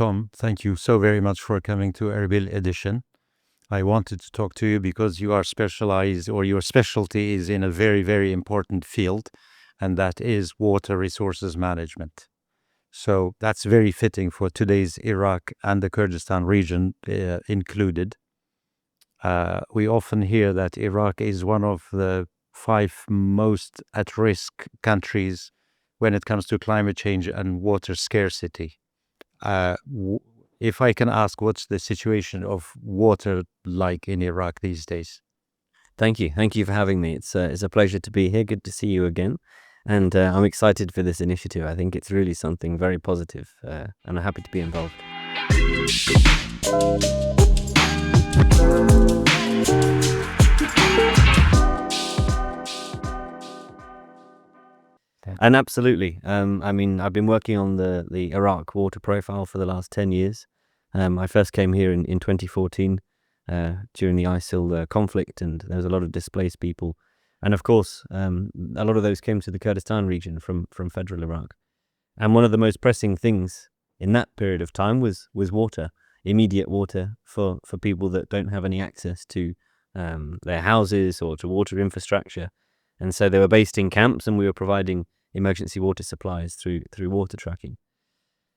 Tom, thank you so very much for coming to Erbil Edition. I wanted to talk to you because you are specialized, or your specialty is in a very, very important field, and that is water resources management. So that's very fitting for today's Iraq and the Kurdistan region included. We often hear that Iraq is one of the 5 most at-risk countries when it comes to climate change and water scarcity. If I can ask, what's the situation of water like in Iraq these days? Thank you. Thank you for having me. It's a pleasure to be here. Good to see you again. And I'm excited for this initiative. I think it's really something very positive, and I'm happy to be involved. And absolutely. I mean, I've been working on the Iraq water profile for the last 10 years. I first came here in 2014 during the ISIL conflict, and there was a lot of displaced people. And of course, a lot of those came to the Kurdistan region from federal Iraq. And one of the most pressing things in that period of time was water, immediate water for people that don't have any access to their houses or to water infrastructure. And so they were based in camps, and we were providing emergency water supplies through water tracking.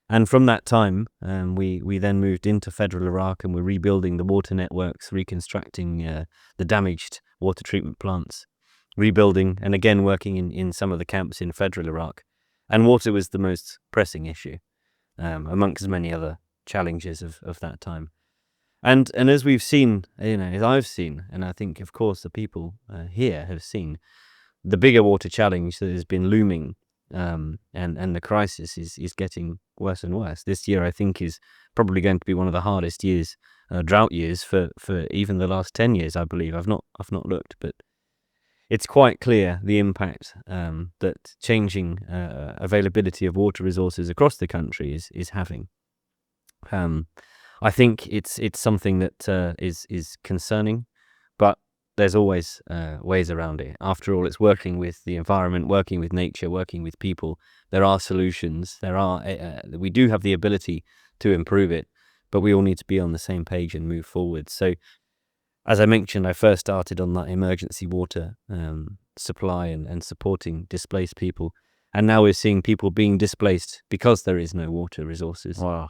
And from that time, we then moved into federal Iraq, and we're rebuilding the water networks, reconstructing the damaged water treatment plants, rebuilding, and again working in some of the camps in federal Iraq. And water was the most pressing issue, amongst many other challenges of that time. And as we've seen, as I've seen, and I think, of course, the people here have seen, the bigger water challenge that has been looming, and the crisis is getting worse and worse. This year, I think, is probably going to be one of the hardest years, drought years for even the last 10 years, I believe. I've not looked, but it's quite clear the impact that changing availability of water resources across the country is having. I think it's something that is concerning, but there's always ways around it. After all, it's working with the environment, working with nature, working with people. There are solutions. We do have the ability to improve it, but we all need to be on the same page and move forward. So, as I mentioned, I first started on that emergency water supply and supporting displaced people. And now we're seeing people being displaced because there is no water resources. Wow.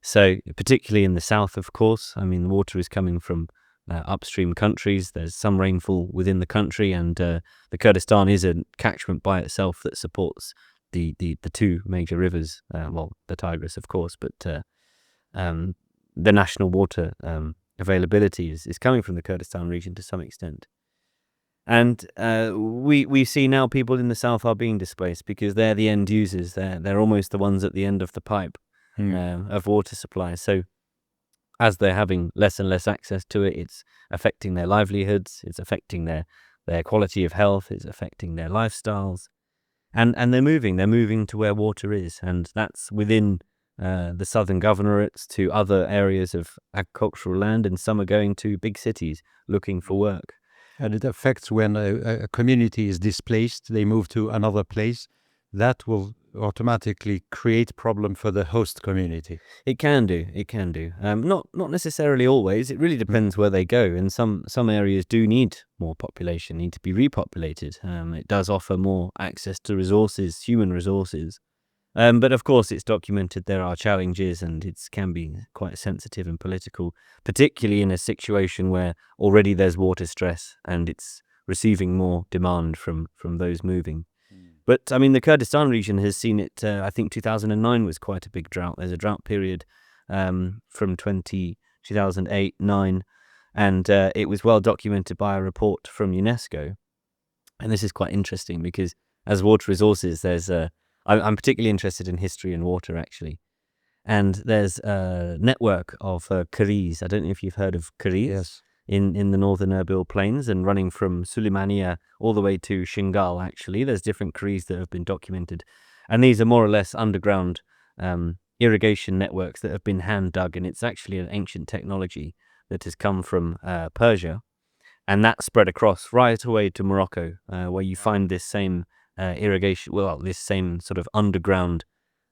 So particularly in the south, of course, I mean, the water is coming from upstream countries. There's some rainfall within the country, and the Kurdistan is a catchment by itself that supports the 2 major rivers, the Tigris, of course, but the national water availability is coming from the Kurdistan region to some extent. And we see now people in the south are being displaced because they're the end users. They're almost the ones at the end of the pipe of water supply. So as they're having less and less access to it, it's affecting their livelihoods, it's affecting their quality of health, it's affecting their lifestyles. And they're moving to where water is, and that's within the southern governorates to other areas of agricultural land, and some are going to big cities looking for work. And it affects when a community is displaced, they move to another place. That will automatically create problem for the host community. It can do. Not necessarily always. It really depends where they go. And some areas do need more population, need to be repopulated. It does offer more access to resources, human resources. But of course, it's documented there are challenges, and it can be quite sensitive and political, particularly in a situation where already there's water stress and it's receiving more demand from those moving. But I mean, the Kurdistan region has seen it. I think 2009 was quite a big drought. There's a drought period from 2008-9, and it was well documented by a report from UNESCO. And this is quite interesting because as water resources, I'm particularly interested in history and water, actually. And there's a network of Karis. I don't know if you've heard of Karis. Yes. In the northern Erbil plains, and running from Suleymaniye all the way to Shingal, actually. There's different Karis that have been documented. And these are more or less underground irrigation networks that have been hand dug. And it's actually an ancient technology that has come from Persia. And that spread across right away to Morocco, where you find this same this same sort of underground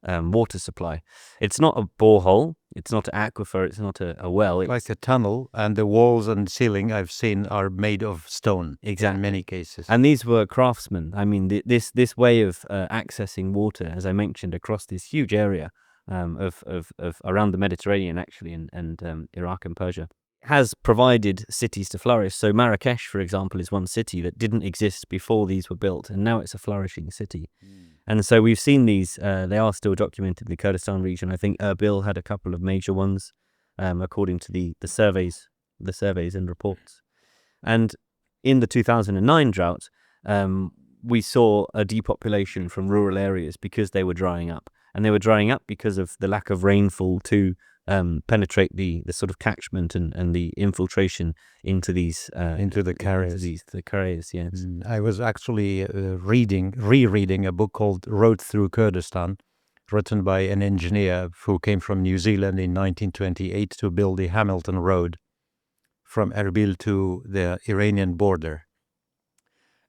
water supply. It's not a borehole. It's not an aquifer. It's not a well. It's like a tunnel, and the walls and ceiling I've seen are made of stone. Exactly. In many cases. And these were craftsmen. I mean, this way of accessing water, as I mentioned, across this huge area of around the Mediterranean, actually, and Iraq and Persia, has provided cities to flourish. So Marrakesh, for example, is one city that didn't exist before these were built, and now it's a flourishing city. And so we've seen these. They are still documented in the Kurdistan region. I think Erbil had a couple of major ones, according to the surveys and reports. And in the 2009 drought, we saw a depopulation from rural areas because they were drying up. And they were drying up because of the lack of rainfall to penetrate the sort of catchment and the infiltration into these into the carriers. The carriers, yes. I was actually rereading a book called Road Through Kurdistan, written by an engineer who came from New Zealand in 1928 to build the Hamilton Road from Erbil to the Iranian border.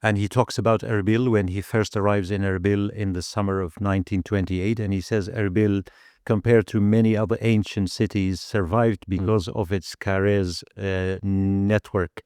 And he talks about Erbil when he first arrives in Erbil in the summer of 1928. And he says Erbil, compared to many other ancient cities, survived because of its carriers network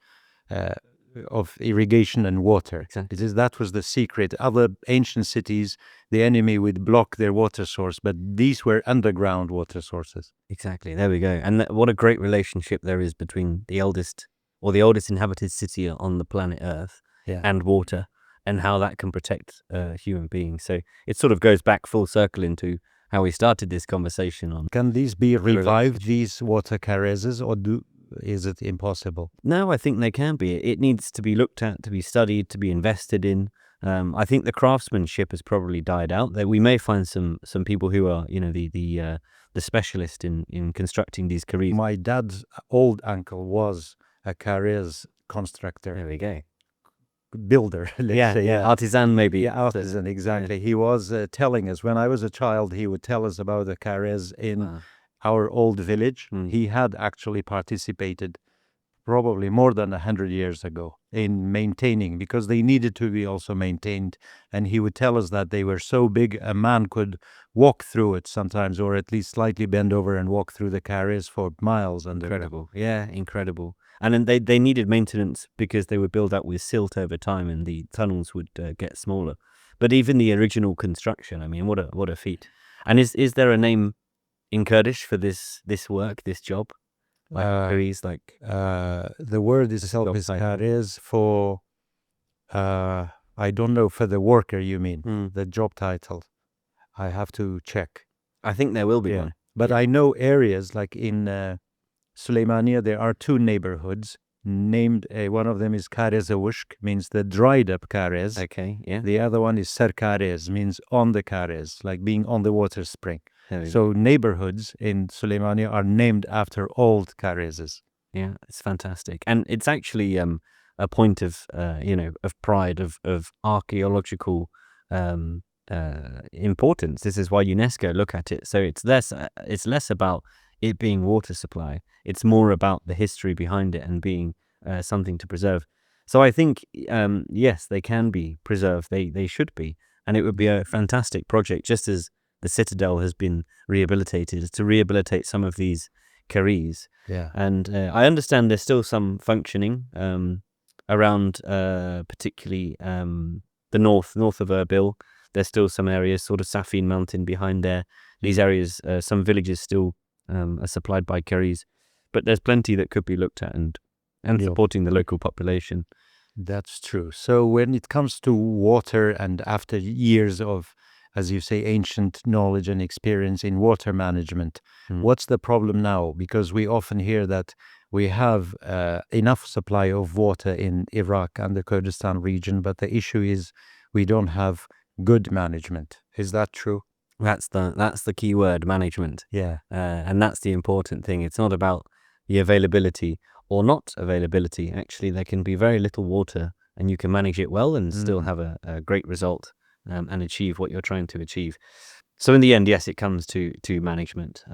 of irrigation and water. Exactly. That was the secret. Other ancient cities, the enemy would block their water source, but these were underground water sources. Exactly. There we go. And what a great relationship there is between the oldest inhabited city on the planet Earth and water, and how that can protect human beings. So it sort of goes back full circle into how we started this conversation on. Can these be revived, these water carriers, or is it impossible? No, I think they can be. It needs to be looked at, to be studied, to be invested in. I think the craftsmanship has probably died out. That we may find some people who are, the specialist in constructing these carriers. My dad's old uncle was a carriers constructor. There we go. Builder, let's say. Artisan, maybe. Yeah, artisan, exactly. He was telling us, when I was a child, he would tell us about the carriers in our old village. He had actually participated probably more than 100 years ago in maintaining, because they needed to be also maintained. And he would tell us that they were so big, a man could walk through it sometimes, or at least slightly bend over and walk through the carriers for miles. Incredible. Yeah, incredible. And then they needed maintenance because they would build up with silt over time, and the tunnels would get smaller. But even the original construction, I mean, what a feat. And is there a name in Kurdish for this work, this job? The word itself is carriers for, I don't know, for the worker, you mean, the job title. I have to check. I think there will be one. But I know areas like in Suleymania, there are two neighborhoods named, one of them is Karezawushk, means the dried up carriers. Okay, yeah. The other one is Serkarez, means on the carriers, like being on the water spring. So neighborhoods in Suleymania are named after old carriers. Yeah, it's fantastic. And it's actually a point of, of pride, of archaeological importance. This is why UNESCO look at it. So it's less about it being water supply. It's more about the history behind it and being something to preserve. So I think, yes, they can be preserved. They should be. And it would be a fantastic project, just as the Citadel has been rehabilitated, to rehabilitate some of these carries. Yeah. And I understand there's still some functioning around particularly the north of Erbil. There's still some areas, sort of Safin Mountain behind there. These areas, some villages still are supplied by carries, but there's plenty that could be looked at and supporting the local population. That's true. So when it comes to water, and after years of, as you say, ancient knowledge and experience in water management, what's the problem now? Because we often hear that we have enough supply of water in Iraq and the Kurdistan region, but the issue is we don't have good management. Is that true? That's the key word, management. Yeah. And that's the important thing. It's not about the availability or not availability. Actually, there can be very little water and you can manage it well and still have a great result and achieve what you're trying to achieve. So in the end, yes, it comes to management.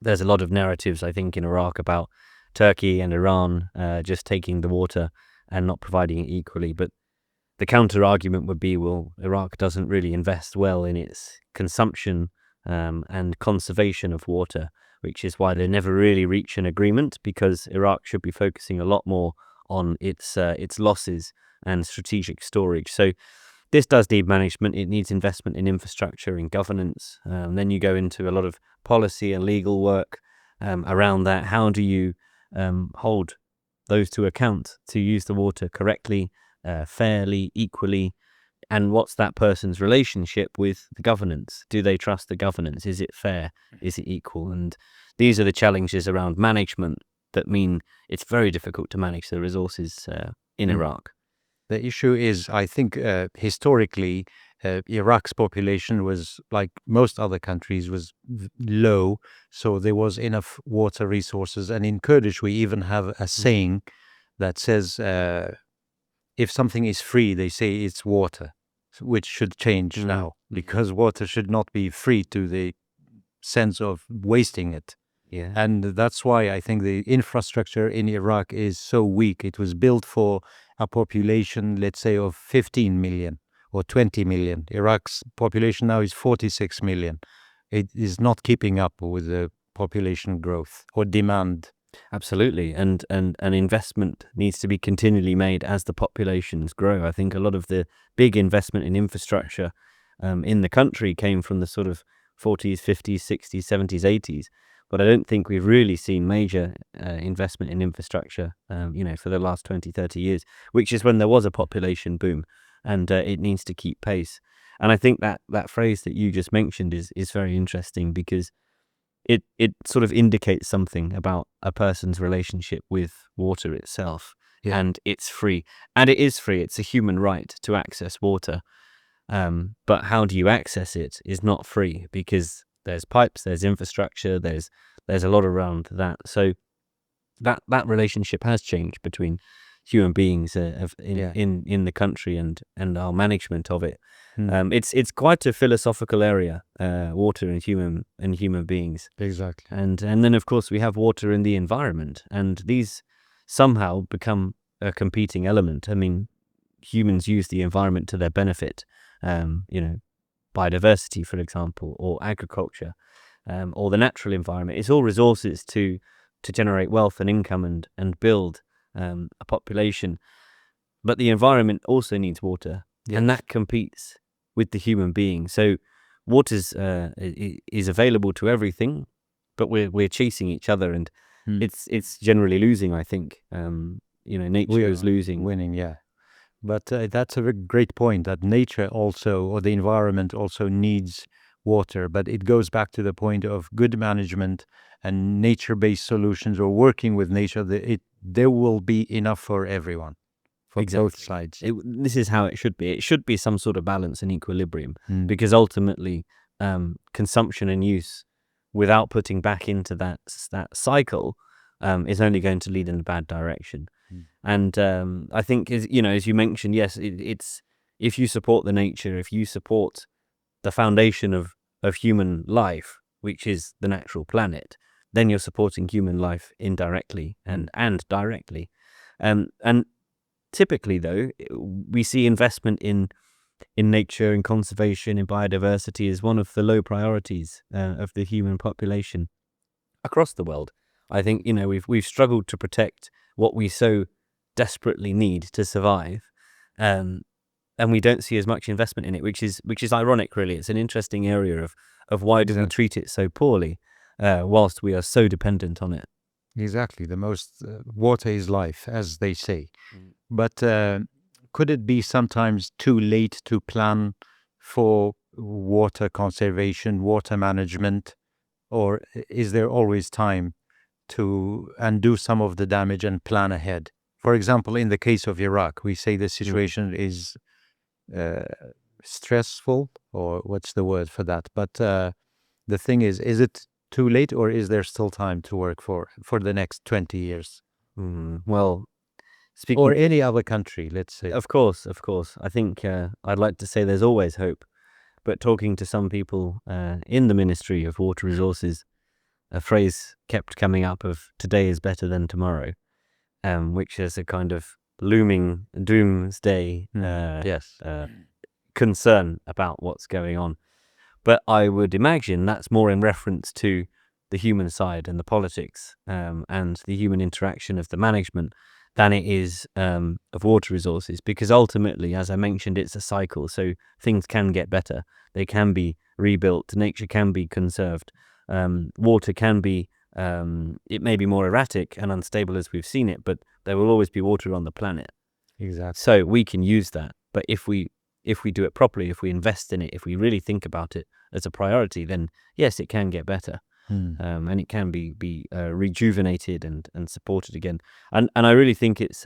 There's a lot of narratives, I think, in Iraq about Turkey and Iran just taking the water and not providing it equally. But the counter argument would be, well, Iraq doesn't really invest well in its consumption and conservation of water, which is why they never really reach an agreement, because Iraq should be focusing a lot more on its losses and strategic storage. So this does need management. It needs investment in infrastructure and governance. Then you go into a lot of policy and legal work around that. How do you hold those to account to use the water correctly, fairly, equally? And what's that person's relationship with the governance? Do they trust the governance? Is it fair? Is it equal? And these are the challenges around management that mean it's very difficult to manage the resources in Iraq. The issue is, I think, historically, Iraq's population was, like most other countries, was low, so there was enough water resources. And in Kurdish, we even have a saying that says, if something is free, they say it's water, which should change now, because water should not be free to the sense of wasting it. Yeah. And that's why I think the infrastructure in Iraq is so weak. It was built for a population, let's say, of 15 million or 20 million. Iraq's population now is 46 million. It is not keeping up with the population growth or demand. Absolutely. And investment needs to be continually made as the populations grow. I think a lot of the big investment in infrastructure in the country came from the sort of 40s, 50s, 60s, 70s, 80s. But I don't think we've really seen major investment in infrastructure, for the last 20, 30 years, which is when there was a population boom, and it needs to keep pace. And I think that phrase that you just mentioned is very interesting, because it sort of indicates something about a person's relationship with water itself. Yeah. And it's free. And it is free. It's a human right to access water. But how do you access it is not free, because there's pipes, there's infrastructure, there's a lot around that. So that relationship has changed between human beings in the country and our management of it. It's quite a philosophical area, water and human beings. Exactly. And then of course we have water in the environment, and these somehow become a competing element. I mean, humans use the environment to their benefit. Biodiversity, for example, or agriculture, or the natural environment. It's all resources to generate wealth and income and build a population. But the environment also needs water, and that competes with the human being. So water is available to everything, but we're chasing each other, and it's generally losing. I think nature is losing, winning. Yeah. But that's a very great point, that nature also, or the environment also, needs water. But it goes back to the point of good management and nature-based solutions, or working with nature. There will be enough for everyone, for both sides. This is how it should be. It should be some sort of balance and equilibrium, because ultimately consumption and use without putting back into that cycle is only going to lead in a bad direction. And I think, as you mentioned, yes, it's if you support the nature, if you support the foundation of human life, which is the natural planet, then you're supporting human life indirectly and directly. And typically, though, we see investment in nature, in conservation, in biodiversity as one of the low priorities of the human population across the world. I think we've struggled to protect what we so desperately need to survive, and we don't see as much investment in it, which is ironic, really. It's an interesting area of why do we treat it so poorly, whilst we are so dependent on it. Exactly. The most water is life, as they say. But could it be sometimes too late to plan for water conservation, water management, or is there always time to undo some of the damage and plan ahead? For example, in the case of Iraq, we say the situation is stressful, or what's the word for that? But the thing is it too late, or is there still time to work for the next 20 years? Well, or any other country, let's say. Of course. I think I'd like to say there's always hope. But talking to some people in the Ministry of Water Resources, a phrase kept coming up of today is better than tomorrow, which is a kind of looming doomsday concern about what's going on. But I would imagine that's more in reference to the human side and the politics and the human interaction of the management than it is of water resources, because ultimately, as I mentioned, it's a cycle. So things can get better. They can be rebuilt. Nature can be conserved. Water can be, it may be more erratic and unstable as we've seen it, but there will always be water on the planet. Exactly. So we can use that. But if we do it properly, if we invest in it, if we really think about it as a priority, then yes, it can get better. And it can be rejuvenated and supported again. And I really think it's,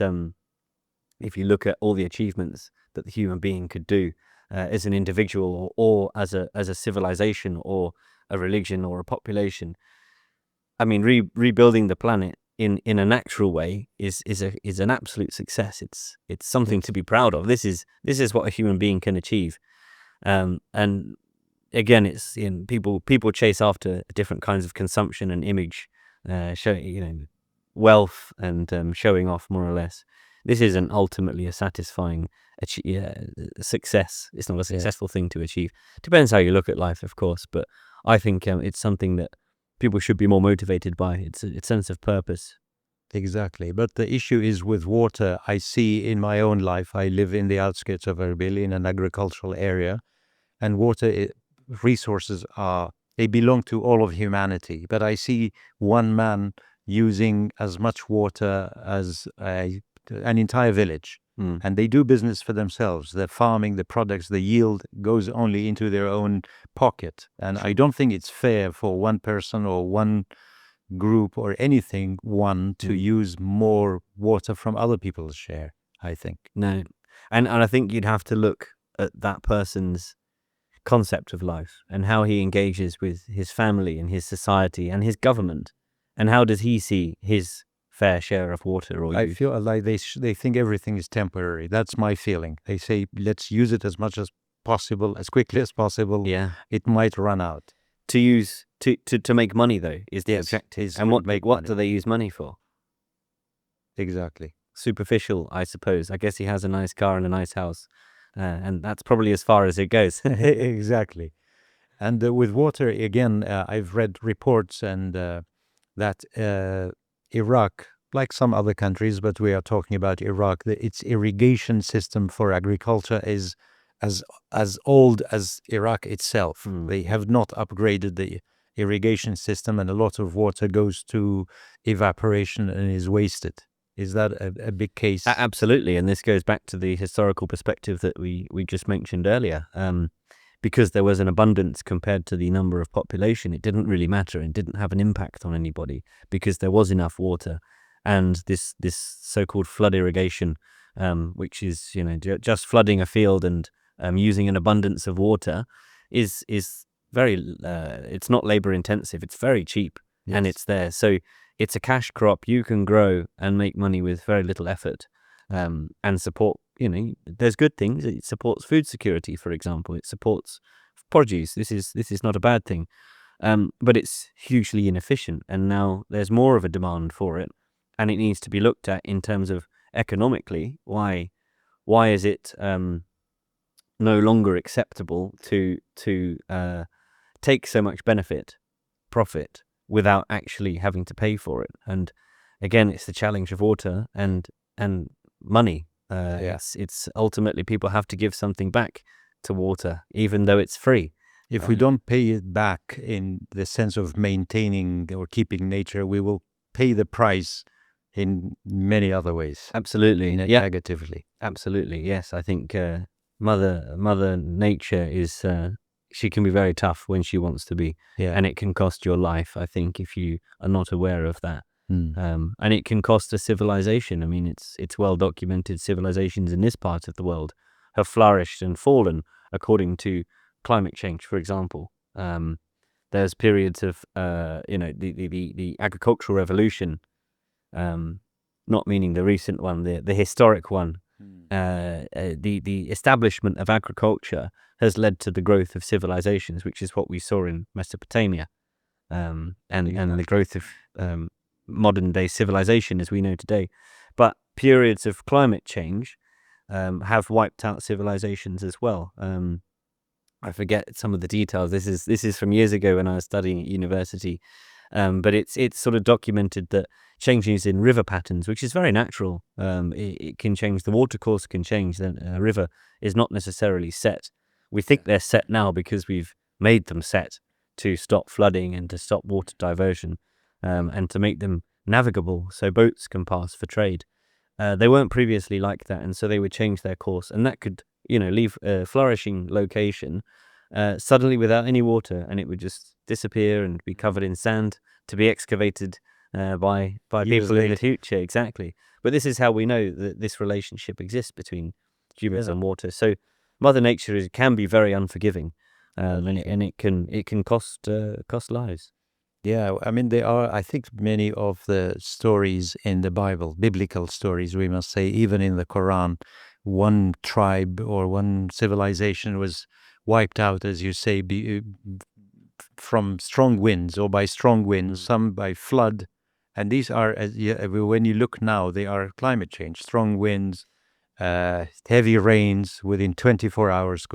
if you look at all the achievements that the human being could do as an individual or as a civilization or a religion or a population, I mean, rebuilding the planet in a natural way is an absolute success. It's something to be proud of. This is what a human being can achieve. And again, it's people chase after different kinds of consumption and image, wealth and showing off, more or less. This isn't ultimately a satisfying success. It's not a successful thing to achieve. Depends how you look at life, of course, but I think it's something that people should be more motivated by. It's a sense of purpose. Exactly. But the issue is with water. I see in my own life, I live in the outskirts of Erbil in an agricultural area, and water resources they belong to all of humanity. But I see one man using as much water as an entire village. And they do business for themselves. The farming, the products, the yield goes only into their own pocket. And I don't think it's fair for one person or one group or anything to use more water from other people's share, I think. No. And I think you'd have to look at that person's concept of life and how he engages with his family and his society and his government, and how does he see his fair share of water or I use. feel like they think everything is temporary. That's my feeling. They say, let's use it as much as possible, as quickly as possible. Yeah. It might run out. To use to make money, though, is the Yes, objective. is And to what make money. do they use money for? Exactly. Superficial, I suppose. I guess he has a nice car and a nice house, and that's probably as far as it goes. Exactly. And with water, again, I've read reports and that Iraq, like some other countries, but we are talking about Iraq, its irrigation system for agriculture is as old as Iraq itself. They have not upgraded the irrigation system, and a lot of water goes to evaporation and is wasted. Is that a big case? Absolutely, and this goes back to the historical perspective that we just mentioned earlier. Because there was an abundance compared to the number of population, it didn't really matter and didn't have an impact on anybody because there was enough water. And this so-called flood irrigation, which is just flooding a field and using an abundance of water, is very it's not labor intensive. It's very cheap. Yes. And it's there. So it's a cash crop you can grow and make money with very little effort, and support. There's good things. It supports food security, for example. It supports produce. This is not a bad thing, but it's hugely inefficient. And now there's more of a demand for it, and it needs to be looked at in terms of economically. Why is it no longer acceptable to take so much profit without actually having to pay for it? And again, it's the challenge of water and money. It's ultimately people have to give something back to water, even though it's free. If we don't pay it back in the sense of maintaining or keeping nature, we will pay the price in many other ways. Absolutely. Negatively. Absolutely. Yes. I think Mother Nature is she can be very tough when she wants to be, and it can cost your life, I think, if you are not aware of that. And it can cost a civilization. I mean, it's well documented. Civilizations in this part of the world have flourished and fallen according to climate change, for example. There's periods of the agricultural revolution, not meaning the recent one, the historic one. The establishment of agriculture has led to the growth of civilizations, which is what we saw in Mesopotamia, and the growth of modern day civilization as we know today. But periods of climate change have wiped out civilizations as well. I forget some of the details. This is from years ago when I was studying at university, but it's sort of documented that changes in river patterns, which is very natural. It can change. The water course can change. Then a river is not necessarily set. We think they're set now because we've made them set to stop flooding and to stop water diversion, and to make them navigable so boats can pass for trade. They weren't previously like that, and so they would change their course, and that could, leave a flourishing location suddenly without any water, and it would just disappear and be covered in sand to be excavated by Years people in the later. future. Exactly. But this is how we know that this relationship exists between humans and water. So Mother Nature can be very unforgiving, and it can cost lives. Yeah, I mean, there are, I think, many of the stories in the Bible, biblical stories, we must say, even in the Quran, one tribe or one civilization was wiped out, as you say, from strong winds or by strong winds, some by flood. And these are, when you look now, they are climate change, strong winds, heavy rains within 24 hours.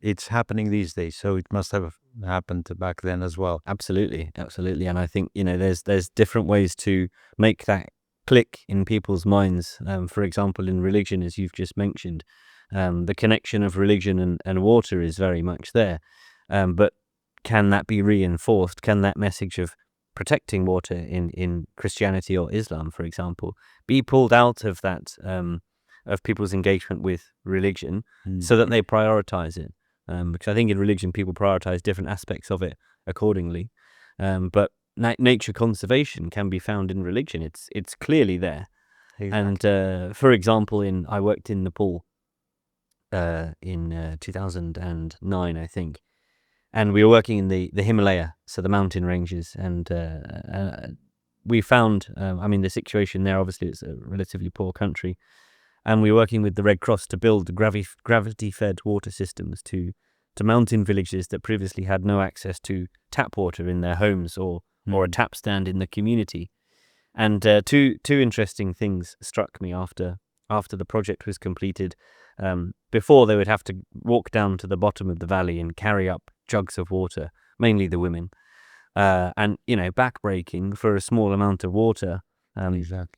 It's happening these days, so it must have happened back then as well. Absolutely, absolutely. And I think, there's different ways to make that click in people's minds. For example, in religion, as you've just mentioned, the connection of religion and water is very much there. But can that be reinforced? Can that message of protecting water in Christianity or Islam, for example, be pulled out of that, of people's engagement with religion, so that they prioritize it? Because I think in religion people prioritize different aspects of it accordingly. But nature conservation can be found in religion. It's clearly there. Exactly. And for example, I worked in Nepal in 2009, I think, and we were working in the Himalaya, so the mountain ranges, and we found, the situation there, obviously it's a relatively poor country, and we were working with the Red Cross to build gravity-fed water systems to mountain villages that previously had no access to tap water in their homes or a tap stand in the community. And two interesting things struck me after the project was completed. Before, they would have to walk down to the bottom of the valley and carry up jugs of water, mainly the women. And, backbreaking for a small amount of water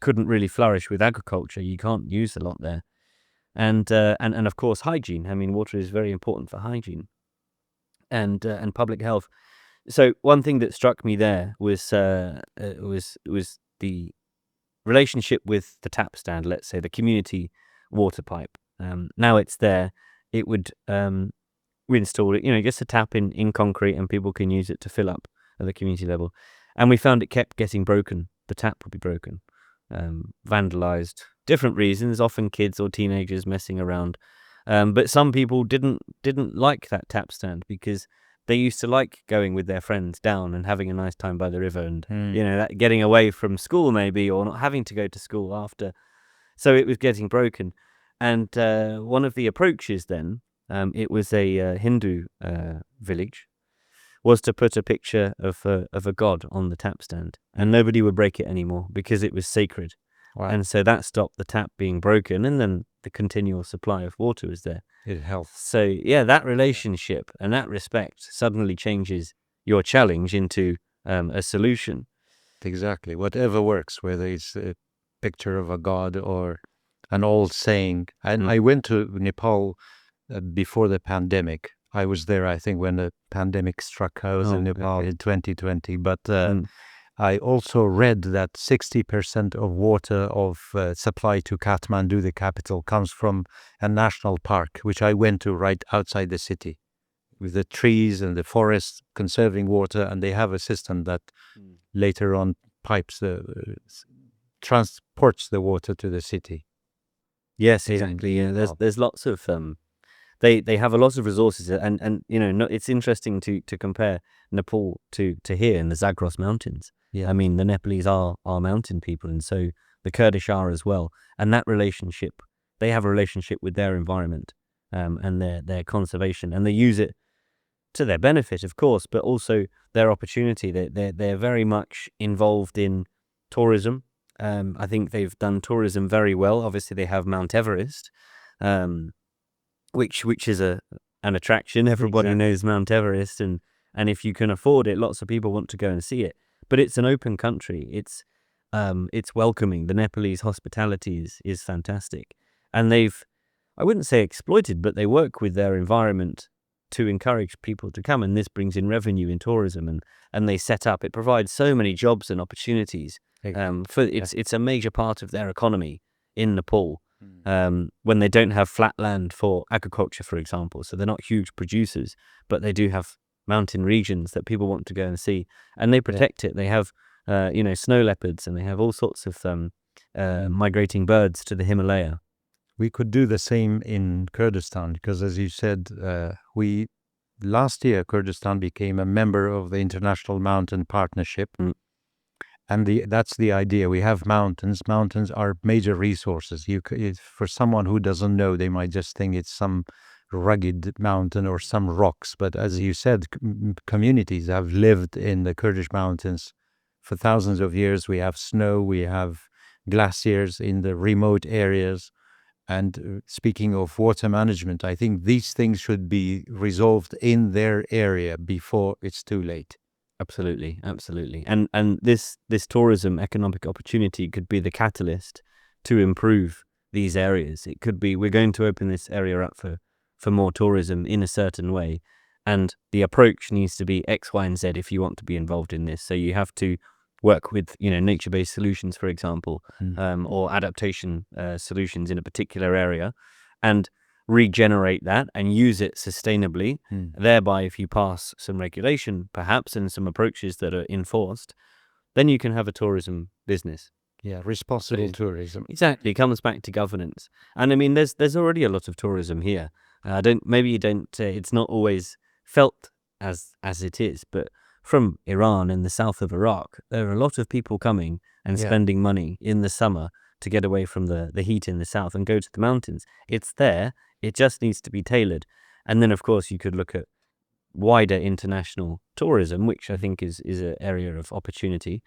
couldn't really flourish with agriculture. You can't use a lot there. And of course, hygiene. I mean, water is very important for hygiene and public health. So one thing that struck me there was the relationship with the tap stand, let's say the community water pipe. Now it's there. It would we installed it, just a tap in concrete, and people can use it to fill up at the community level. And we found it kept getting broken. The tap would be broken, vandalized, different reasons, often kids or teenagers messing around. But some people didn't like that tap stand because they used to like going with their friends down and having a nice time by the river, and that getting away from school maybe, or not having to go to school after. So it was getting broken. And one of the approaches then, it was a Hindu village, was to put a picture of a god on the tap stand, and nobody would break it anymore because it was sacred. Wow. And so that stopped the tap being broken, and then the continual supply of water was there. It helps. So yeah, that relationship and that respect suddenly changes your challenge into a solution. Exactly. Whatever works, whether it's a picture of a god or an old saying. And I went to Nepal before the pandemic. I was there, I think, when the pandemic struck. I was in Nepal in 2020. But I also read that 60% of water of supply to Kathmandu, the capital, comes from a national park, which I went to right outside the city, with the trees and the forests conserving water. And they have a system that later on transports the water to the city. Yes, exactly. Yeah, there's lots of they have a lot of resources, and it's interesting to compare Nepal to here in the Zagros Mountains. Yeah. I mean, the Nepalese are mountain people, and so the Kurdish are as well. And that relationship, they have a relationship with their environment, and their conservation, and they use it to their benefit, of course, but also their opportunity. They're very much involved in tourism. I think they've done tourism very well. Obviously, they have Mount Everest, which is a an attraction. Everybody Exactly. knows Mount Everest, and if you can afford it, lots of people want to go and see it. But it's an open country. It's welcoming. The Nepalese hospitality is fantastic, and they've, I wouldn't say exploited, but they work with their environment to encourage people to come, and this brings in revenue in tourism, and they set up. It provides so many jobs and opportunities. It's a major part of their economy in Nepal. When they don't have flat land for agriculture, for example, so they're not huge producers, but they do have mountain regions that people want to go and see, and they protect it. They have, snow leopards, and they have all sorts of migrating birds to the Himalaya. We could do the same in Kurdistan because, as you said, last year Kurdistan became a member of the International Mountain Partnership, and that's the idea. We have mountains. Mountains are major resources. For someone who doesn't know, they might just think it's some rugged mountain or some rocks. But as you said, communities have lived in the Kurdish mountains for thousands of years. We have snow. We have glaciers in the remote areas. And speaking of water management, I think these things should be resolved in their area before it's too late. Absolutely, absolutely. And this tourism economic opportunity could be the catalyst to improve these areas. It could be, we're going to open this area up for more tourism in a certain way, and the approach needs to be X, Y, and Z if you want to be involved in this. So you have to work with, nature-based solutions, for example, or adaptation solutions in a particular area, and regenerate that and use it sustainably. Thereby, if you pass some regulation, perhaps, and some approaches that are enforced, then you can have a tourism business. Yeah, responsible tourism. Exactly, it comes back to governance. And I mean, there's already a lot of tourism here. It's not always felt as it is, but from Iran and the south of Iraq, there are a lot of people coming and spending money in the summer to get away from the heat in the south and go to the mountains. It's there. It just needs to be tailored. And then, of course, you could look at wider international tourism, which I think is an area of opportunity,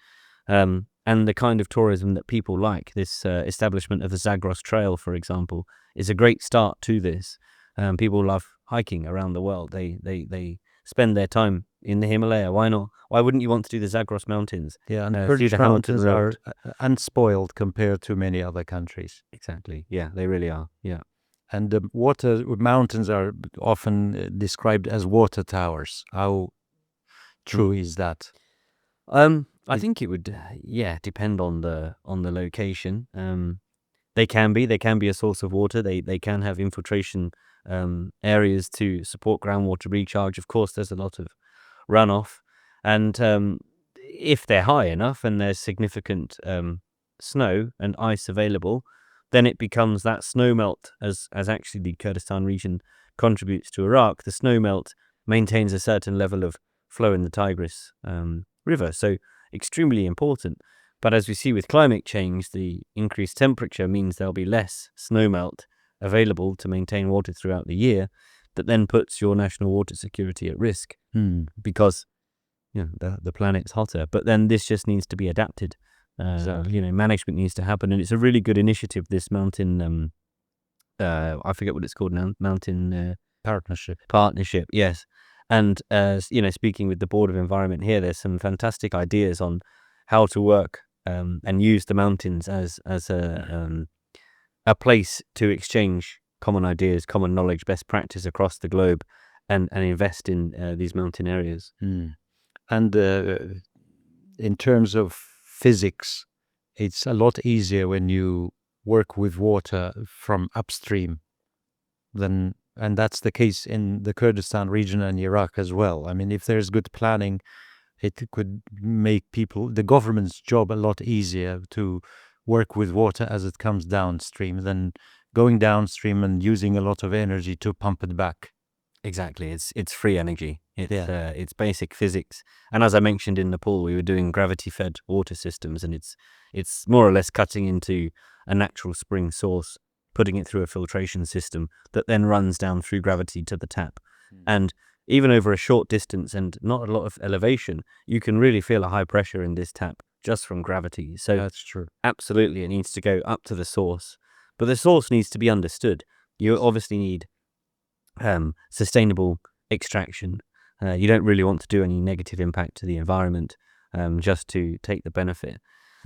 and the kind of tourism that people like. This establishment of the Zagros Trail, for example, is a great start to this. People love hiking around the world. They spend their time in the Himalaya. Why not? Why wouldn't you want to do the Zagros Mountains? Yeah, and Kurdish mountains are unspoiled compared to many other countries. Exactly. Yeah, they really are. Yeah. And the mountains are often described as water towers. How true is that? I think it would, depend on the location. They can be a source of water. They can have infiltration areas to support groundwater recharge. Of course, there's a lot of runoff, and if they're high enough and there's significant snow and ice available, then it becomes that snow melt, as actually the Kurdistan region contributes to Iraq. The snow melt maintains a certain level of flow in the Tigris river, so extremely important. But as we see with climate change, the increased temperature means there'll be less snow melt available to maintain water throughout the year. That then puts your national water security at risk because the planet's hotter. But then this just needs to be adapted. Management needs to happen, and it's a really good initiative. This mountain, I forget what it's called now. Mountain partnership. Yes, and speaking with the Board of Environment here, there's some fantastic ideas on how to work and use the mountains as a place to exchange common ideas, common knowledge, best practice across the globe, and invest in these mountain areas. And in terms of physics, it's a lot easier when you work with water from upstream and that's the case in the Kurdistan region and Iraq as well. I mean, if there's good planning, it could make the government's job a lot easier to work with water as it comes downstream than going downstream and using a lot of energy to pump it back. Exactly. It's free energy. It's basic physics. And as I mentioned in Nepal, we were doing gravity-fed water systems, and it's more or less cutting into a natural spring source, putting it through a filtration system that then runs down through gravity to the tap. And even over a short distance and not a lot of elevation, you can really feel a high pressure in this tap just from gravity. So that's true. Absolutely, it needs to go up to the source. But the source needs to be understood. You obviously need sustainable extraction. You don't really want to do any negative impact to the environment just to take the benefit.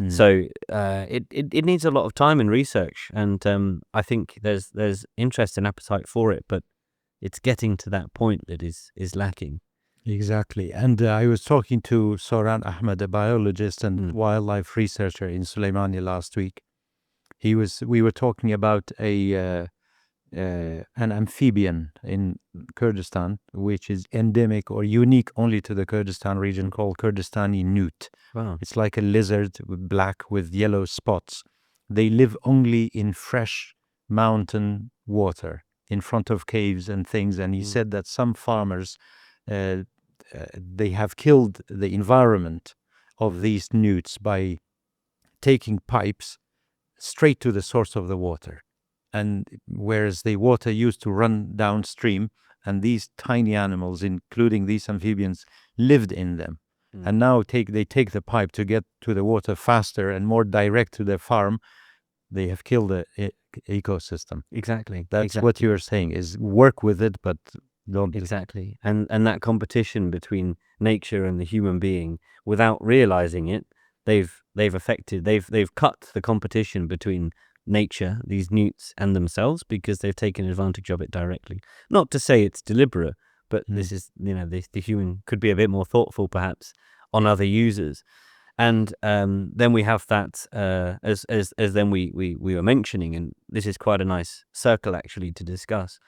So it needs a lot of time and research, and I think there's interest and appetite for it, but it's getting to that point that is lacking. Exactly. And I was talking to Soran Ahmed, a biologist and wildlife researcher in Suleimani last week. We were talking about an amphibian in Kurdistan, which is endemic or unique only to the Kurdistan region, called Kurdistani newt. Wow. It's like a lizard, black with yellow spots. They live only in fresh mountain water, in front of caves and things. And he said that some farmers, they have killed the environment of these newts by taking pipes straight to the source of the water. And whereas the water used to run downstream, and these tiny animals, including these amphibians, lived in them. And now they take the pipe to get to the water faster and more direct to their farm. They have killed the ecosystem. Exactly. That's what you're saying, is work with it, but don't. Exactly. And that competition between nature and the human being, without realizing it, they've cut the competition between nature, these newts, and themselves, because they've taken advantage of it directly. Not to say it's deliberate, but this is, the human could be a bit more thoughtful perhaps on other users. And then we have that as then we were mentioning, and this is quite a nice circle actually to discuss.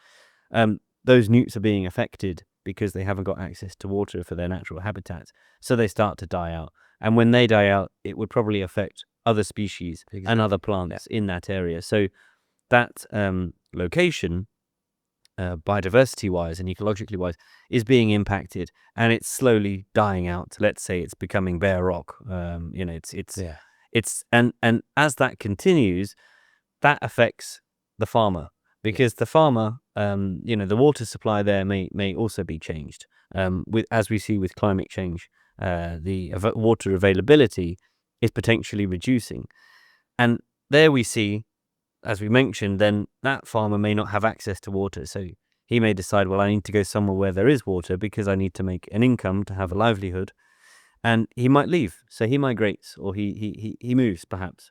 Those newts are being affected because they haven't got access to water for their natural habitats, so they start to die out. And when they die out, it would probably affect other species and other plants in that area. So that location, biodiversity-wise and ecologically-wise, is being impacted, and it's slowly dying out. Let's say it's becoming bare rock. It's and as that continues, that affects the farmer, because the farmer, the water supply there may also be changed. As we see with climate change, the water availability is potentially reducing. And there we see, as we mentioned, then that farmer may not have access to water. So he may decide, well, I need to go somewhere where there is water because I need to make an income to have a livelihood. And he might leave. So he migrates, or he moves perhaps.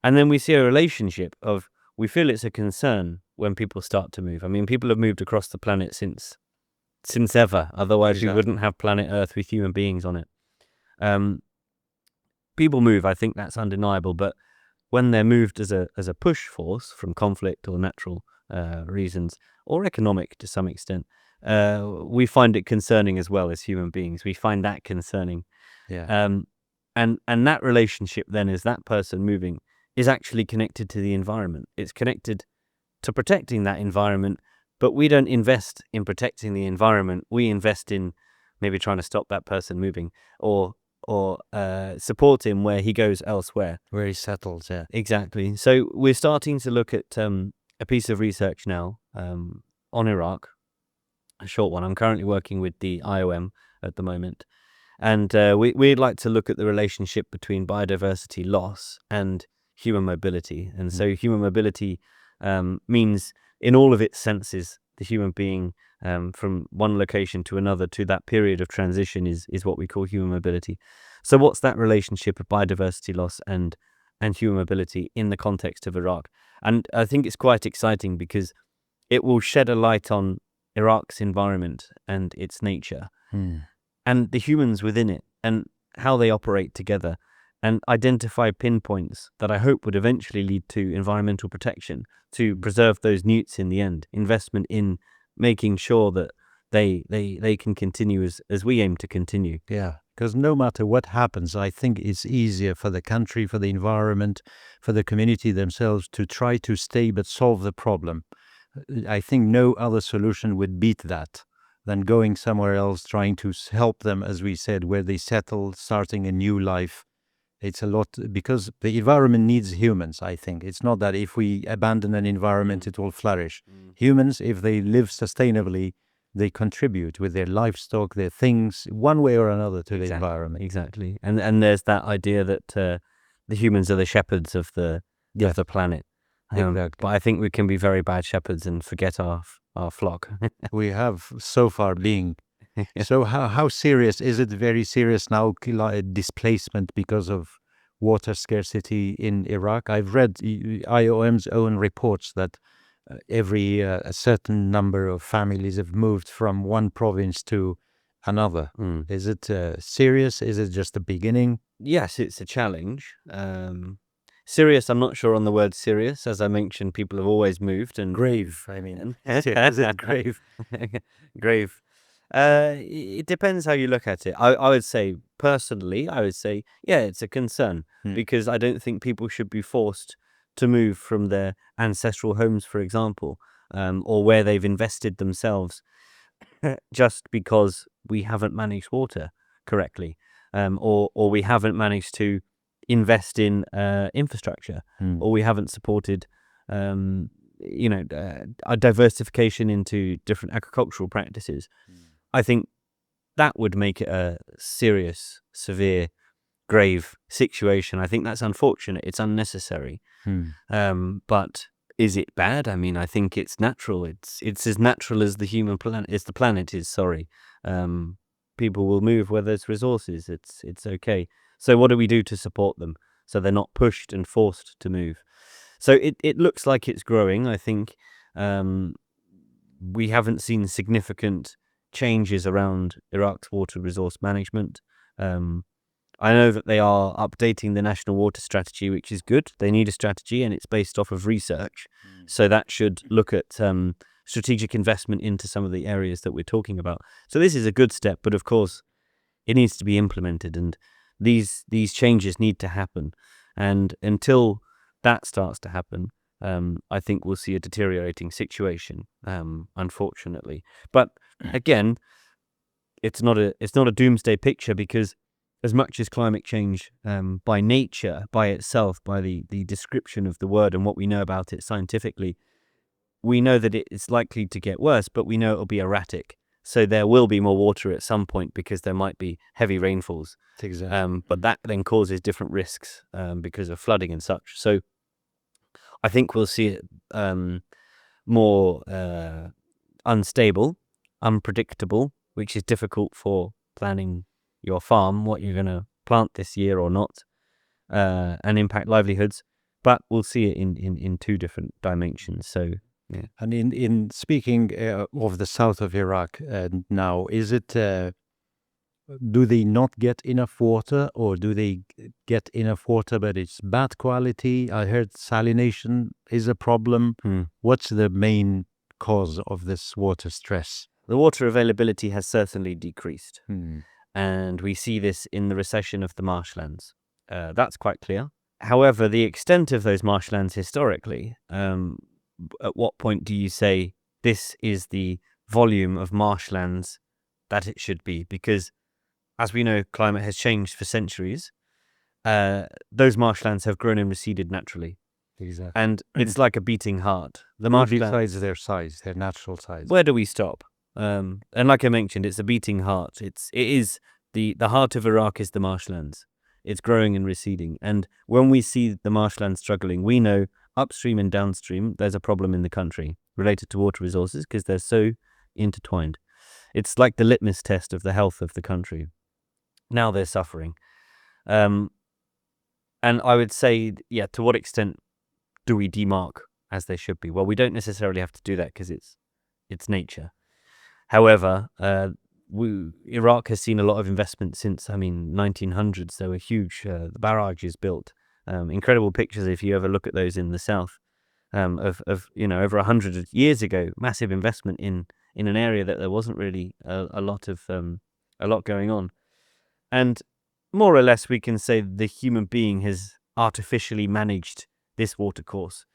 And then we see a relationship of, we feel it's a concern when people start to move. I mean, people have moved across the planet since ever. Otherwise, we wouldn't have planet Earth with human beings on it. People move, I think that's undeniable, but when they're moved as a push force from conflict or natural reasons, or economic to some extent, we find it concerning as well as human beings. We find that concerning. And that relationship then, is that person moving, is actually connected to the environment. It's connected to protecting that environment, but we don't invest in protecting the environment. We invest in maybe trying to stop that person moving, or support him where he goes elsewhere, where he settles. Yeah, exactly. So we're starting to look at a piece of research now on Iraq, a short one. I'm currently working with the IOM at the moment, and we'd like to look at the relationship between biodiversity loss and human mobility. And so human mobility means, in all of its senses, the human being from one location to another, to that period of transition, is what we call human mobility. So what's that relationship of biodiversity loss and human mobility in the context of Iraq? And I think it's quite exciting because it will shed a light on Iraq's environment and its nature, and the humans within it, and how they operate together, and identify pinpoints that I hope would eventually lead to environmental protection, to preserve those newts in the end, investment in making sure that they can continue as we aim to continue. Yeah, because no matter what happens, I think it's easier for the country, for the environment, for the community themselves to try to stay but solve the problem. I think no other solution would beat that than going somewhere else, trying to help them, as we said, where they settle, starting a new life. It's a lot, because the environment needs humans, I think. It's not that if we abandon an environment, it will flourish. Humans, if they live sustainably, they contribute with their livestock, their things, one way or another, to the environment. Exactly. And there's that idea that the humans are the shepherds of the planet. But I think we can be very bad shepherds and forget our our flock. We have so far been. So how serious is it? Very serious now, displacement because of water scarcity in Iraq. I've read IOM's own reports that every a certain number of families have moved from one province to another. Is it serious? Is it just the beginning? Yes, it's a challenge. Serious, I'm not sure on the word serious. As I mentioned, people have always moved. And Grave, I mean. Is it grave? grave. It depends how you look at it. I would say, personally, yeah, it's a concern because I don't think people should be forced to move from their ancestral homes, for example, or where they've invested themselves just because we haven't managed water correctly, or we haven't managed to invest in infrastructure, or we haven't supported a diversification into different agricultural practices. I think that would make it a serious, severe, grave situation. I think that's unfortunate. It's unnecessary. But is it bad? I mean, I think it's natural. It's as natural as the planet is. Sorry. People will move where there's resources. It's okay. So what do we do to support them so they're not pushed and forced to move? So it looks like it's growing. I think we haven't seen significant changes around Iraq's water resource management. I know that they are updating the national water strategy, which is good. They need a strategy, and it's based off of research. So that should look at strategic investment into some of the areas that we're talking about. So this is a good step, but of course, it needs to be implemented, and these changes need to happen. And until that starts to happen, I think we'll see a deteriorating situation, unfortunately. But again, it's not a doomsday picture, because as much as climate change, by nature, by itself, by the description of the word and what we know about it scientifically, we know that it's likely to get worse, but we know it'll be erratic. So there will be more water at some point because there might be heavy rainfalls. Exactly. But that then causes different risks because of flooding and such. So I think we'll see it more unstable, unpredictable, which is difficult for planning your farm, what you're going to plant this year or not, and impact livelihoods. But we'll see it in two different dimensions. So, yeah. And in speaking of the south of Iraq now, is it, do they not get enough water, or do they get enough water but it's bad quality? I heard salination is a problem. What's the main cause of this water stress? The water availability has certainly decreased. And we see this in the recession of the marshlands. That's quite clear. However, the extent of those marshlands historically, at what point do you say this is the volume of marshlands that it should be? Because, as we know, climate has changed for centuries. Those marshlands have grown and receded naturally. Exactly. And it's like a beating heart. The marshlands, besides their size, their natural size. Where do we stop? And like I mentioned, it's a beating heart. It is the heart of Iraq is the marshlands. It's growing and receding. And when we see the marshlands struggling, we know upstream and downstream there's a problem in the country related to water resources, because they're so intertwined. It's like the litmus test of the health of the country. Now they're suffering. And I would say, yeah, to what extent do we demarc as they should be? Well, we don't necessarily have to do that because it's nature. However, Iraq has seen a lot of investment since, 1900s. There were huge the barrages built. Incredible pictures if you ever look at those in the south of over 100 years ago. Massive investment in an area that there wasn't really a lot going on. And more or less, we can say the human being has artificially managed this watercourse.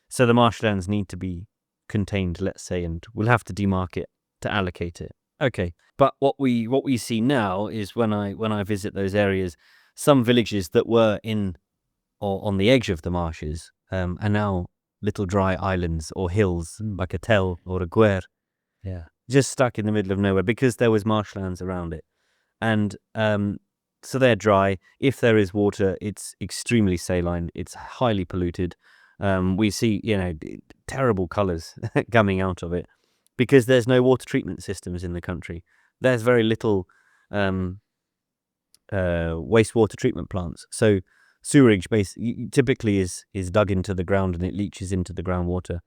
So the marshlands need to be contained, let's say, and we'll have to demarc it to allocate it. Okay, but what we see now is when I visit those areas, some villages that were in or on the edge of the marshes are now little dry islands or hills, like a Tel or a Guer, just stuck in the middle of nowhere because there was marshlands around it. And so they're dry. If there is water, it's extremely saline. It's highly polluted. We see, terrible colors coming out of it. because there's no water treatment systems in the country. There's very little wastewater treatment plants. So sewerage typically is dug into the ground and it leaches into the groundwater.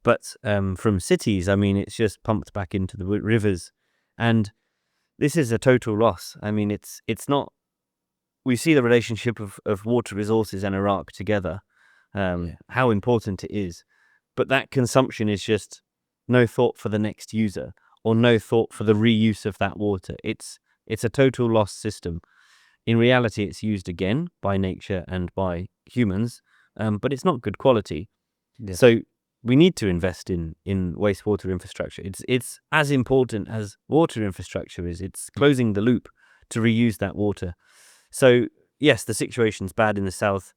But from cities, I mean, it's just pumped back into the rivers, and this is a total loss. I mean, it's not. We see the relationship of water resources and Iraq together, how important it is, but that consumption is just no thought for the next user or no thought for the reuse of that water. It's a total loss system. In reality, it's used again by nature and by humans, but it's not good quality. Yes. So we need to invest in wastewater infrastructure. It's as important as water infrastructure is. It's closing the loop to reuse that water. So yes, the situation's bad in the south.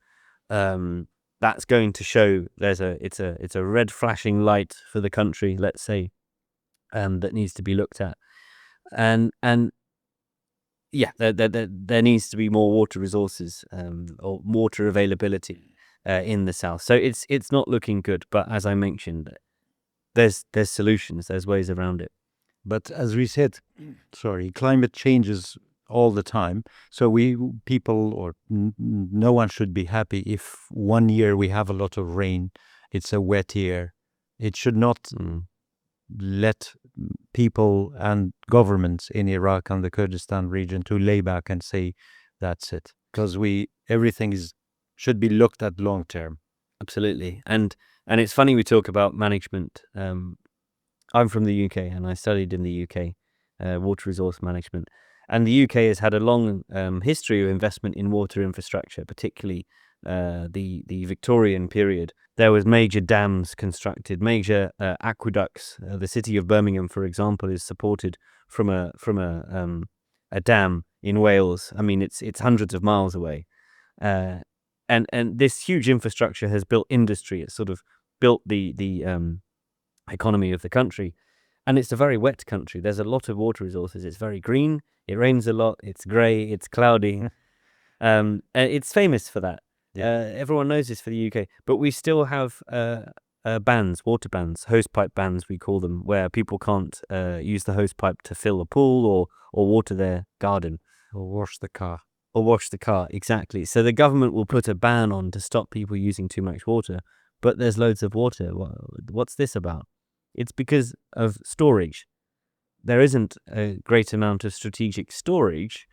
That's going to show it's a red flashing light for the country, let's say, that needs to be looked at. And yeah, there needs to be more water resources or water availability in the south. So it's not looking good. But as I mentioned, there's solutions, there's ways around it. But as we said, climate changes all the time. So no one should be happy if one year we have a lot of rain, it's a wet year. It should not let people and governments in Iraq and the Kurdistan region to lay back and say, that's it. Because everything should be looked at long term. Absolutely. And it's funny we talk about management. I'm from the UK and I studied in the UK, water resource management. And the UK has had a long history of investment in water infrastructure, particularly the Victorian period. There was major dams constructed, major aqueducts. The city of Birmingham, for example, is supported from a dam in Wales. I mean, it's hundreds of miles away. And this huge infrastructure has built industry. It's sort of built the economy of the country. And it's a very wet country. There's a lot of water resources. It's very green. It rains a lot. It's grey. It's cloudy. It's famous for that. Yeah. Everyone knows this for the UK. But we still have bans, water bans, hosepipe bans, we call them, where people can't use the hosepipe to fill a pool or water their garden. Or wash the car. Exactly. So the government will put a ban on to stop people using too much water. But there's loads of water. What's this about? It's because of storage. There isn't a great amount of strategic storage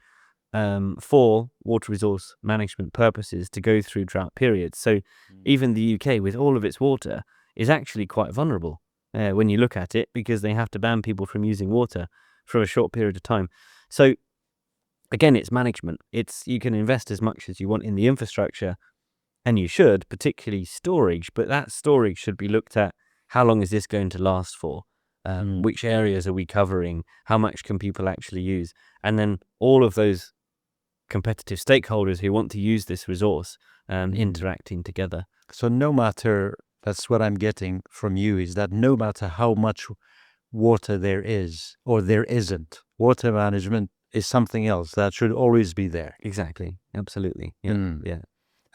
for water resource management purposes to go through drought periods. So even the UK, with all of its water, is actually quite vulnerable when you look at it, because they have to ban people from using water for a short period of time. So again, it's management. You can invest as much as you want in the infrastructure, and you should, particularly storage, but that storage should be looked at. How long is this going to last for? Which areas are we covering? How much can people actually use? And then all of those competitive stakeholders who want to use this resource interacting together. So that's what I'm getting from you, is that no matter how much water there is or there isn't, water management is something else that should always be there. Exactly. Absolutely. Yeah. Yeah.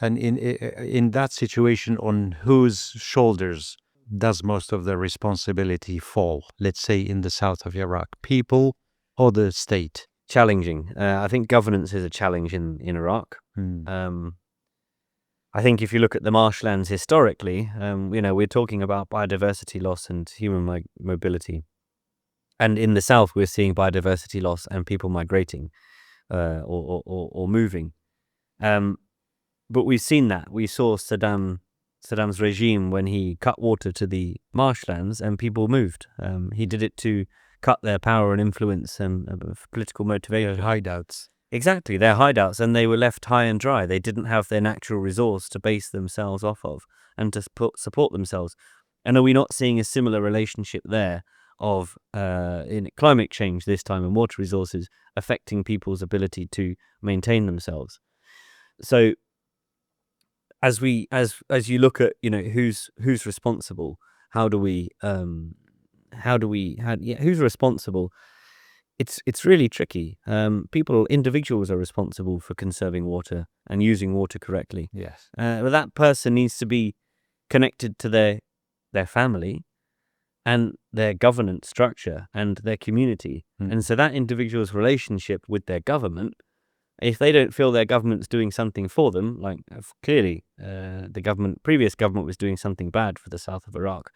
And in that situation, on whose shoulders does most of the responsibility fall? Let's say in the south of Iraq, people or the state? Challenging. I think governance is a challenge in Iraq. I think if you look at the marshlands historically, we're talking about biodiversity loss and human mobility. And in the south, we're seeing biodiversity loss and people migrating or moving. But we've seen that. We saw Saddam's regime when he cut water to the marshlands and people moved. He did it to cut their power and influence and political motivation. Their hideouts. Exactly, their hideouts, and they were left high and dry. They didn't have their natural resource to base themselves off of and to support themselves. And are we not seeing a similar relationship there of in climate change this time and water resources affecting people's ability to maintain themselves? So as you look at who's responsible, who's responsible? It's really tricky. Individuals are responsible for conserving water and using water correctly. Yes. But that person needs to be connected to their family, and their governance structure and their community. And so that individual's relationship with their government, if they don't feel their government's doing something for them, like clearly the previous government was doing something bad for the south of Iraq,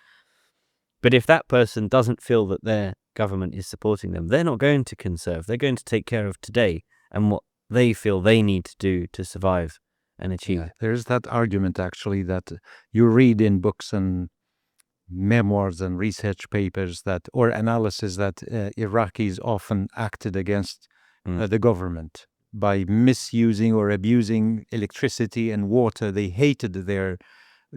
but if that person doesn't feel that their government is supporting them, they're not going to conserve. They're going to take care of today and what they feel they need to do to survive and achieve. Yeah, there's that argument actually that you read in books and memoirs and research papers that, or analysis that Iraqis often acted against the government by misusing or abusing electricity and water. They hated their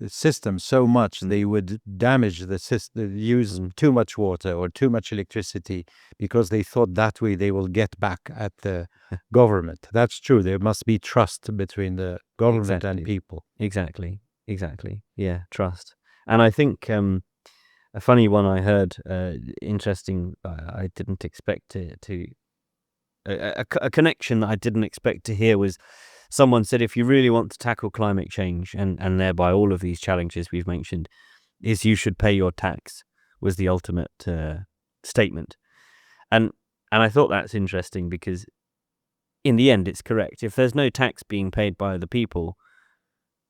system so much they would damage the system, use too much water or too much electricity, because they thought that way they will get back at the government. That's true. There must be trust between the government and people. Exactly. Yeah, trust. And I think a funny one I heard, interesting, I didn't expect a connection that I didn't expect to hear was someone said, if you really want to tackle climate change and thereby all of these challenges we've mentioned, is you should pay your tax, was the ultimate statement. And I thought that's interesting because in the end it's correct. If there's no tax being paid by the people,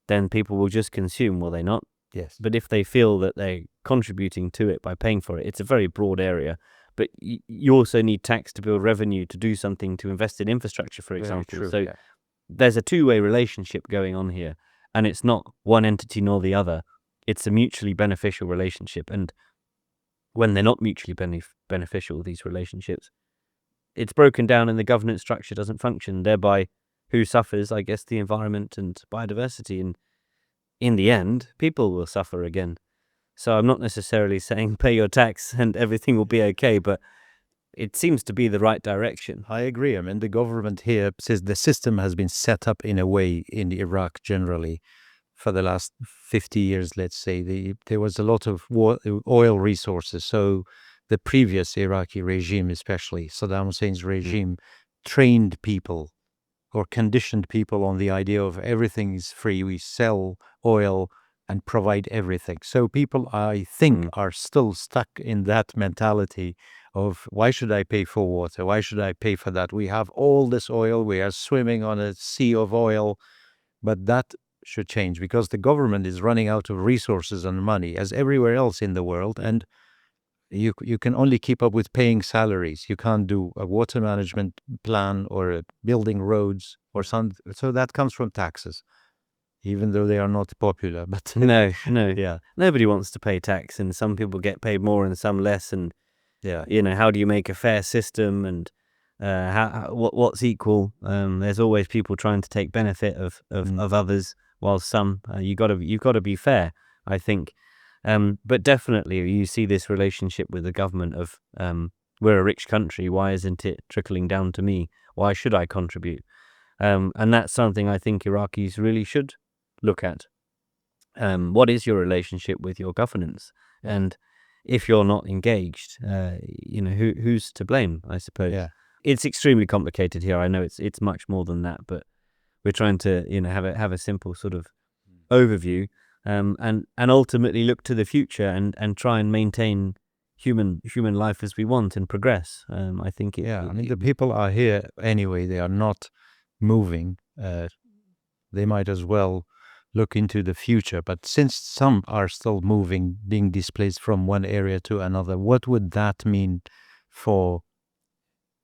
then people will just consume, will they not? Yes. But if they feel that they're contributing to it by paying for it, it's a very broad area. But you also need tax to build revenue, to do something, to invest in infrastructure, for example. True, So yeah. there's a two-way relationship going on here, and it's not one entity nor the other. It's a mutually beneficial relationship. And when they're not mutually beneficial, these relationships, it's broken down and the governance structure doesn't function. Thereby, who suffers? I guess the environment and biodiversity. And in the end, people will suffer again. So I'm not necessarily saying pay your tax and everything will be okay, but it seems to be the right direction. I agree. I mean, the government here says the system has been set up in a way in Iraq generally for the last 50 years, let's say. There was a lot of oil resources. So the previous Iraqi regime, especially Saddam Hussein's regime, trained people or conditioned people on the idea of everything is free. We sell oil and provide everything. So people, I think, are still stuck in that mentality of, why should I pay for water? Why should I pay for that? We have all this oil. We are swimming on a sea of oil. But that should change because the government is running out of resources and money, as everywhere else in the world. And you can only keep up with paying salaries. You can't do a water management plan or building roads or something. So that comes from taxes, even though they are not popular. But No. yeah, Nobody wants to pay tax, and some people get paid more and some less. And yeah, how do you make a fair system? And what's equal? There's always people trying to take benefit of others, while some you've got to be fair, I think. But definitely you see this relationship with the government of we're a rich country, why isn't it trickling down to me? Why should I contribute? And that's something I think Iraqis really should look at. What is your relationship with your governance? And if you're not engaged, who's to blame, I suppose. yeah. It's extremely complicated here. I know it's much more than that, but we're trying to have a simple sort of overview, and ultimately look to the future and try and maintain human life as we want and progress. I think I mean, the people are here anyway. They are not moving. They might as well look into the future. But since some are still moving, being displaced from one area to another, what would that mean for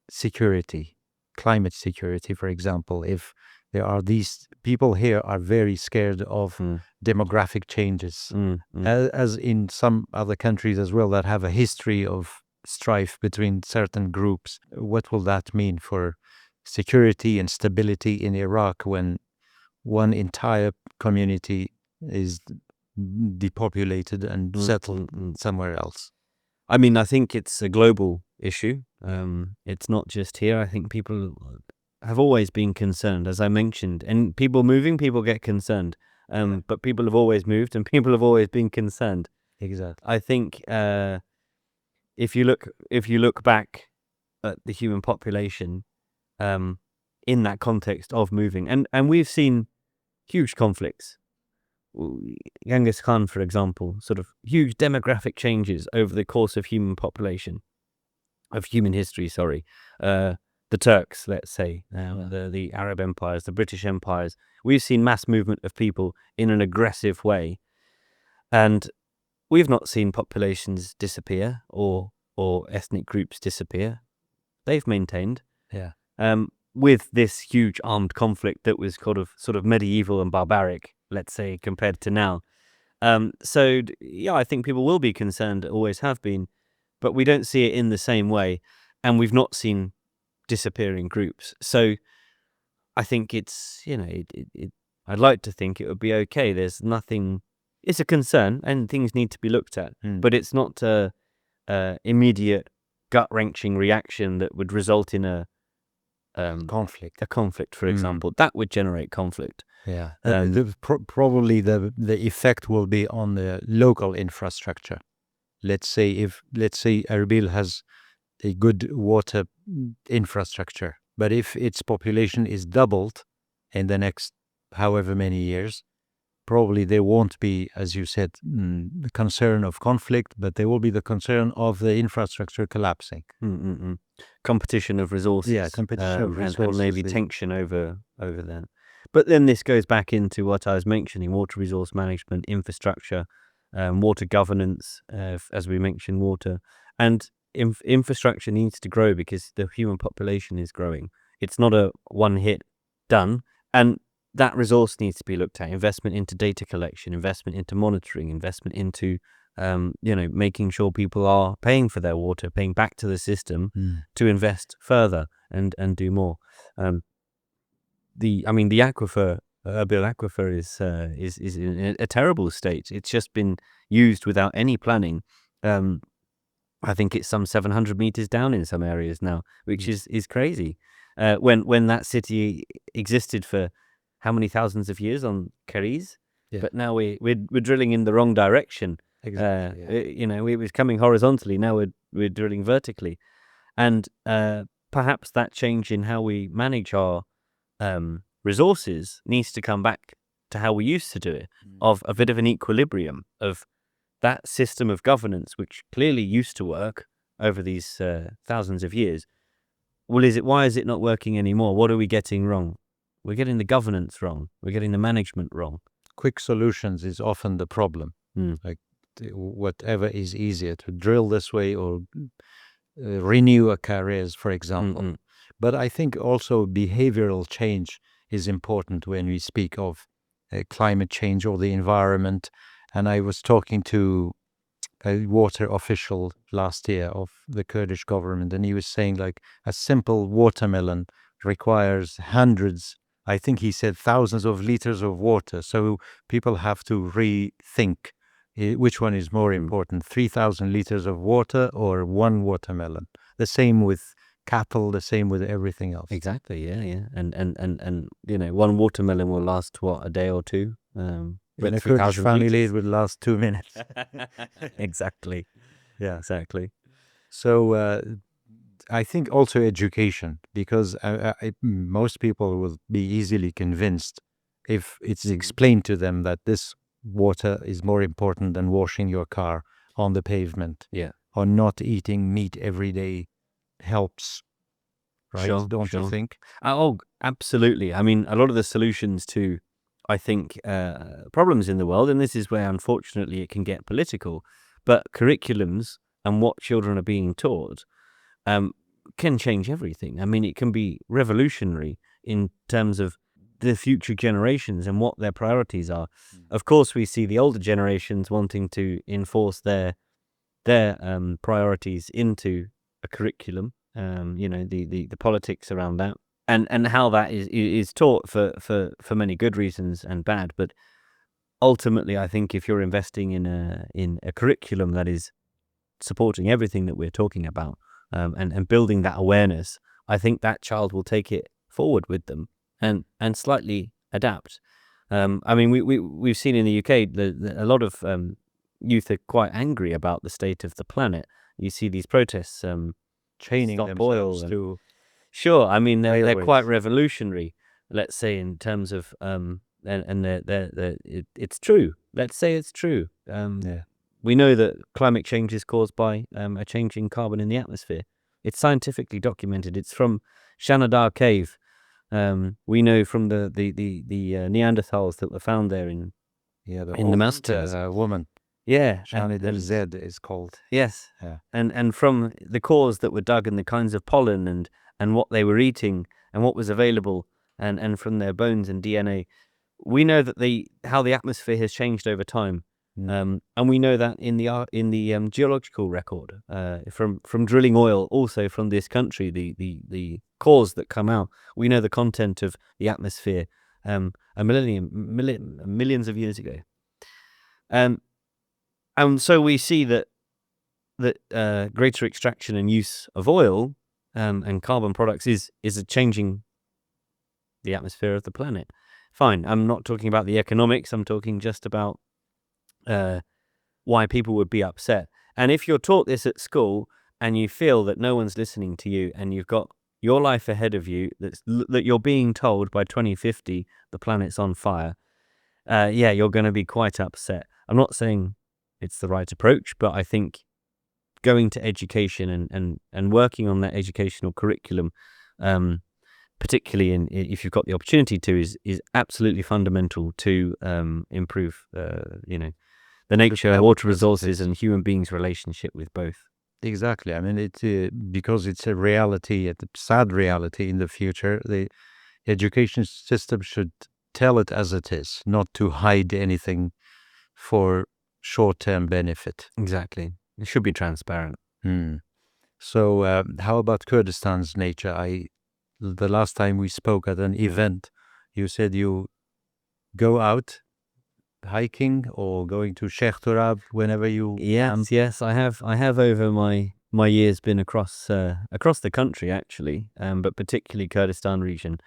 security, climate security, for example? If there are these people here are very scared of demographic changes, as in some other countries as well that have a history of strife between certain groups. What will that mean for security and stability in Iraq when one entire community is depopulated and settled somewhere else? I mean, I think it's a global issue. It's not just here. I think people have always been concerned, as I mentioned, and people moving, people get concerned. But people have always moved and people have always been concerned. Exactly. I think if you look back at the human population in that context of moving, and we've seen huge conflicts Genghis Khan, for example, sort of huge demographic changes over the course of human history. Sorry, the Turks, let's say, the Arab empires, the British empires. We've seen mass movement of people in an aggressive way, and we've not seen populations disappear or ethnic groups disappear. They've maintained. Yeah. With this huge armed conflict that was sort of medieval and barbaric, let's say, compared to now. So yeah, I think people will be concerned, always have been, but we don't see it in the same way, and we've not seen disappearing groups. So I think it's, I'd like to think it would be okay. There's nothing. It's a concern, and things need to be looked at, but it's not a immediate gut-wrenching reaction that would result in a conflict, for example. That would generate conflict. Yeah. Probably the effect will be on the local infrastructure. Let's say Erbil has a good water infrastructure, but if its population is doubled in the next however many years, probably there won't be, as you said, the concern of conflict, but there will be the concern of the infrastructure collapsing. Competition of resources. Yeah, competition of resources. And maybe tension over that. But then this goes back into what I was mentioning: water resource management, infrastructure, water governance, as we mentioned, water. And infrastructure needs to grow because the human population is growing. It's not a one-hit done. And that resource needs to be looked at. Investment into data collection, investment into monitoring, investment into making sure people are paying for their water, paying back to the system to invest further and do more. The aquifer, Erbil aquifer is in a terrible state. It's just been used without any planning. I think it's some 700 meters down in some areas now, which is crazy. When that city existed for how many thousands of years on Kariz, but now we're drilling in the wrong direction. Exactly. It was coming horizontally. Now we're drilling vertically, and perhaps that change in how we manage our resources needs to come back to how we used to do it, of a bit of an equilibrium of that system of governance, which clearly used to work over these thousands of years. Well, why is it not working anymore? What are we getting wrong? We're getting the governance wrong. We're getting the management wrong. Quick solutions is often the problem. Like whatever is easier to drill this way or renew a carriers, for example. But I think also behavioral change is important when we speak of climate change or the environment. And I was talking to a water official last year of the Kurdish government, and he was saying like a simple watermelon requires hundreds, I think he said thousands of liters of water. So people have to rethink which one is more important, 3,000 liters of water or one watermelon. The same with cattle, the same with everything else. Exactly, yeah. And one watermelon will last, a day or two? In a Kurdish family, it would last 2 minutes. Exactly. Yeah. Exactly. So I think also education, because most people will be easily convinced if it's explained to them that this water is more important than washing your car on the pavement. Yeah. Or not eating meat every day helps, right? Sure, Don't you think? Oh, absolutely. I mean, a lot of the solutions to, I think, problems in the world, and this is where unfortunately it can get political, but curriculums and what children are being taught can change everything. I mean, it can be revolutionary in terms of the future generations and what their priorities are. Of course, we see the older generations wanting to enforce their priorities into a curriculum, the politics around that, and how that is taught for many good reasons and bad. But ultimately, I think if you're investing in a curriculum that is supporting everything that we're talking about, and building that awareness, I think that child will take it forward with them and slightly adapt. I mean, we've seen in the UK a lot of youth are quite angry about the state of the planet. You see these protests, Chaining themselves to sure. I mean, they're quite revolutionary, let's say, in terms of it's true. Let's say it's true. Yeah. We know that climate change is caused by a change in carbon in the atmosphere. It's scientifically documented. It's from Shanadar Cave. We know from the Neanderthals that were found there in The the mountains. woman, Yeah, Shani Zed is called. yes, Yeah. and from the cores that were dug and the kinds of pollen and what they were eating and what was available and from their bones and DNA, we know that how the atmosphere has changed over time. And we know that in the geological record from drilling oil, also from this country, the cores that come out, we know the content of the atmosphere millions of years ago. And so we see that greater extraction and use of oil and carbon products is changing the atmosphere of the planet. Fine, I'm not talking about the economics. I'm talking just about why people would be upset. And if you're taught this at school and you feel that no one's listening to you and you've got your life ahead of you, that you're being told by 2050 the planet's on fire, you're going to be quite upset. I'm not saying it's the right approach, but I think going to education and working on that educational curriculum, particularly if you've got the opportunity to, is absolutely fundamental to improve the nature, water resources, and human beings' relationship with both. Exactly. I mean, it's because it's a reality, a sad reality in the future. The education system should tell it as it is, not to hide anything for short-term benefit. Exactly. It should be transparent. So how about Kurdistan's nature? The last time we spoke at an event, you said you go out hiking or going to Sheikh Turab whenever you Yes, I have over my years been across the country actually, but particularly Kurdistan region.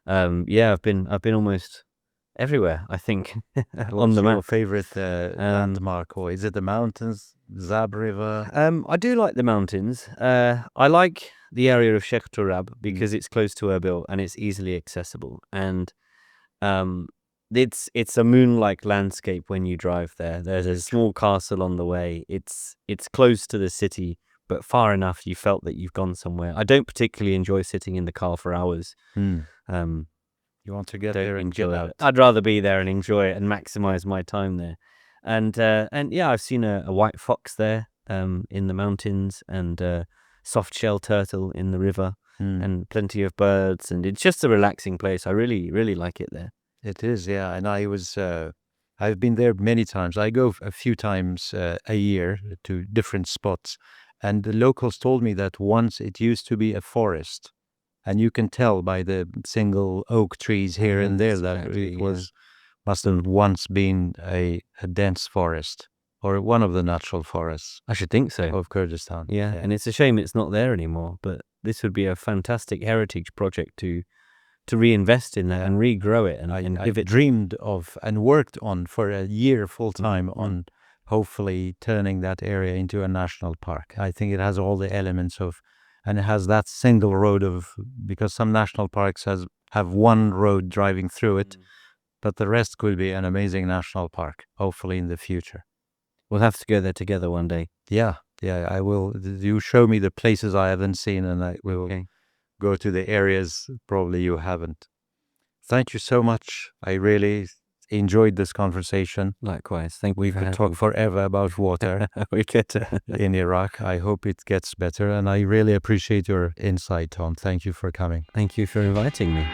I've been almost everywhere, I think. on the map. Your favorite landmark, or is it the mountains, Zab River? I do like the mountains. I like the area of Sheikh Turab because it's close to Erbil and it's easily accessible, and it's a moon-like landscape when you drive there. There's a small castle on the way. It's close to the city, but far enough you felt that you've gone somewhere. I don't particularly enjoy sitting in the car for hours. You want to get there and get out. I'd rather be there and enjoy it and maximize my time there. And I've seen a white fox there in the mountains, and soft shell turtle in the river, and plenty of birds, and it's just a relaxing place. I really, really like it there. It is, yeah. And I've been there many times. I go a few times a year to different spots, and the locals told me that once it used to be a forest, and you can tell by the single oak trees here and there that it must have once been a dense forest, or one of the natural forests. I should think so. Of Kurdistan. Yeah, and it's a shame it's not there anymore, but this would be a fantastic heritage project to reinvest in that and regrow it. And I dreamed of and worked on for a year full time on hopefully turning that area into a national park. I think it has all the elements and it has that single road because some national parks have one road driving through it, but the rest could be an amazing national park, hopefully in the future. We'll have to go there together one day. Yeah, I will. You show me the places I haven't seen, and I will go to the areas probably you haven't. Thank you so much. I really enjoyed this conversation. Likewise. Thank you. We could talk forever about water in Iraq. I hope it gets better, and I really appreciate your insight, Tom. Thank you for coming. Thank you for inviting me.